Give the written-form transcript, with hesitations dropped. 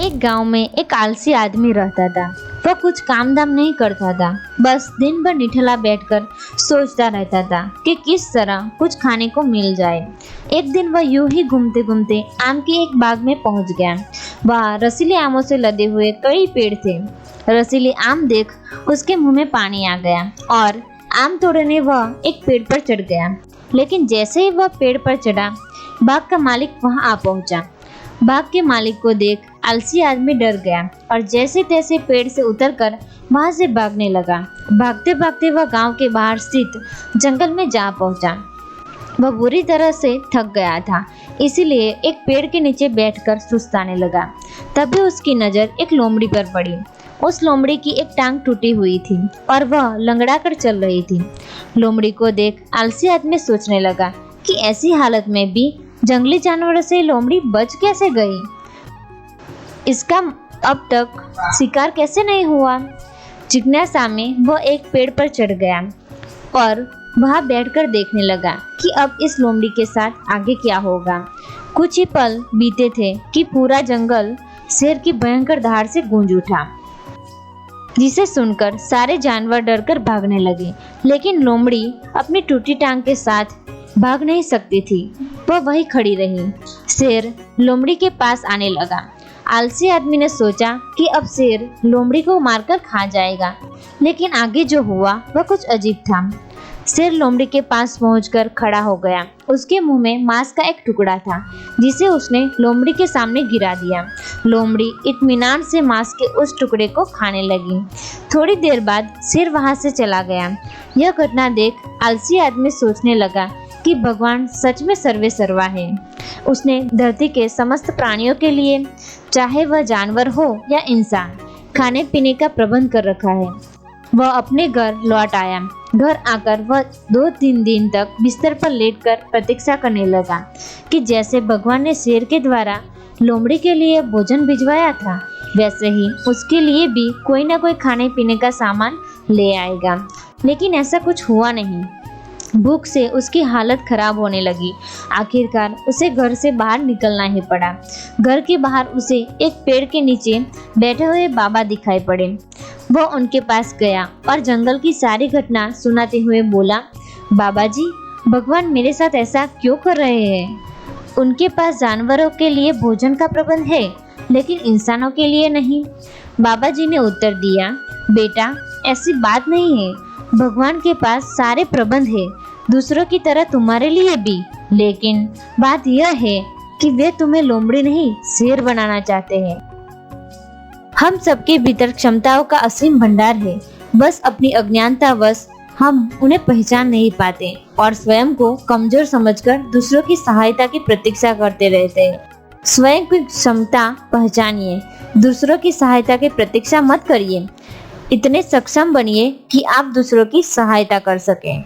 एक गांव में एक आलसी आदमी रहता था। वह कुछ काम धाम नहीं करता था, बस दिन भर निठला बैठकर सोचता रहता था कि किस तरह कुछ खाने को मिल जाए। एक दिन वह यूं ही घूमते घूमते आम के एक बाग में पहुंच गया। वहाँ रसीले आमों से लदे हुए कई पेड़ थे। रसीले आम देख उसके मुंह में पानी आ गया और आम तोड़ने वह एक पेड़ पर चढ़ गया। लेकिन जैसे ही वह पेड़ पर चढ़ा, बाग का मालिक वहां आ पहुंचा। बाग के मालिक को देख आलसी आदमी डर गया और जैसे तैसे पेड़ से उतरकर वहां से भागने लगा। भागते भागते वह गांव के बाहर स्थित जंगल में जा पहुंचा। वह बुरी तरह से थक गया था, इसीलिए एक पेड़ के नीचे बैठकर सुस्ताने लगा। तभी उसकी नज़र एक लोमड़ी पर पड़ी। उस लोमड़ी की एक टांग टूटी हुई थी और वह लंगड़ा कर चल रही थी। लोमड़ी को देख आलसी आदमी सोचने लगा कि ऐसी हालत में भी जंगली जानवरों से लोमड़ी बच कैसे गई, इसका अब तक शिकार कैसे नहीं हुआ। जिज्ञासा में वह एक पेड़ पर चढ़ गया और वहां बैठकर देखने लगा कि अब इस लोमड़ी के साथ आगे क्या होगा। कुछ ही पल बीते थे कि पूरा जंगल शेर की भयंकर दहाड़ से गूंज उठा, जिसे सुनकर सारे जानवर डरकर भागने लगे। लेकिन लोमड़ी अपनी टूटी टांग के साथ भाग नहीं सकती थी, वह वहीं खड़ी रही। शेर लोमड़ी के पास आने लगा। आलसी आदमी ने सोचा कि अब शेर लोमड़ी को मारकर खा जाएगा, लेकिन आगे जो हुआ वह कुछ अजीब था। शेर लोमड़ी के पास पहुंचकर खड़ा हो गया। उसके मुंह में मांस का एक टुकड़ा था, जिसे उसने लोमड़ी के सामने गिरा दिया। लोमड़ी इत्मीनान से मांस के उस टुकड़े को खाने लगी। थोड़ी देर बाद शेर वहां से चला गया। यह घटना देख आलसी आदमी सोचने लगा कि भगवान सच में सर्वे सर्वा है। उसने धरती के समस्त प्राणियों के लिए, चाहे वह जानवर हो या इंसान, खाने पीने का प्रबंध कर रखा है। वह अपने घर लौट आया। घर आकर वह 2-3 दिन तक बिस्तर पर लेटकर प्रतीक्षा करने लगा कि जैसे भगवान ने शेर के द्वारा लोमड़ी के लिए भोजन भिजवाया था, वैसे ही उसके लिए भी कोई ना कोई खाने पीने का सामान ले आएगा। लेकिन ऐसा कुछ हुआ नहीं। भूख से उसकी हालत खराब होने लगी। आखिरकार उसे घर से बाहर निकलना ही पड़ा। घर के बाहर उसे एक पेड़ के नीचे बैठे हुए बाबा दिखाई पड़े। वह उनके पास गया और जंगल की सारी घटना सुनाते हुए बोला, बाबा जी, भगवान मेरे साथ ऐसा क्यों कर रहे हैं? उनके पास जानवरों के लिए भोजन का प्रबंध है, लेकिन इंसानों के लिए नहीं। बाबा जी ने उत्तर दिया, बेटा, ऐसी बात नहीं है। भगवान के पास सारे प्रबंध है, दूसरों की तरह तुम्हारे लिए भी। लेकिन बात यह है कि वे तुम्हें लोमड़ी नहीं, शेर बनाना चाहते हैं। हम सबके भीतर क्षमताओं का असीम भंडार है, बस अपनी अज्ञानतावश हम उन्हें पहचान नहीं पाते और स्वयं को कमजोर समझकर दूसरों की सहायता की प्रतीक्षा करते रहते हैं। स्वयं की क्षमता पहचानिए, दूसरों की सहायता की प्रतीक्षा मत करिए। इतने सक्षम बनिए कि आप दूसरों की सहायता कर सकें।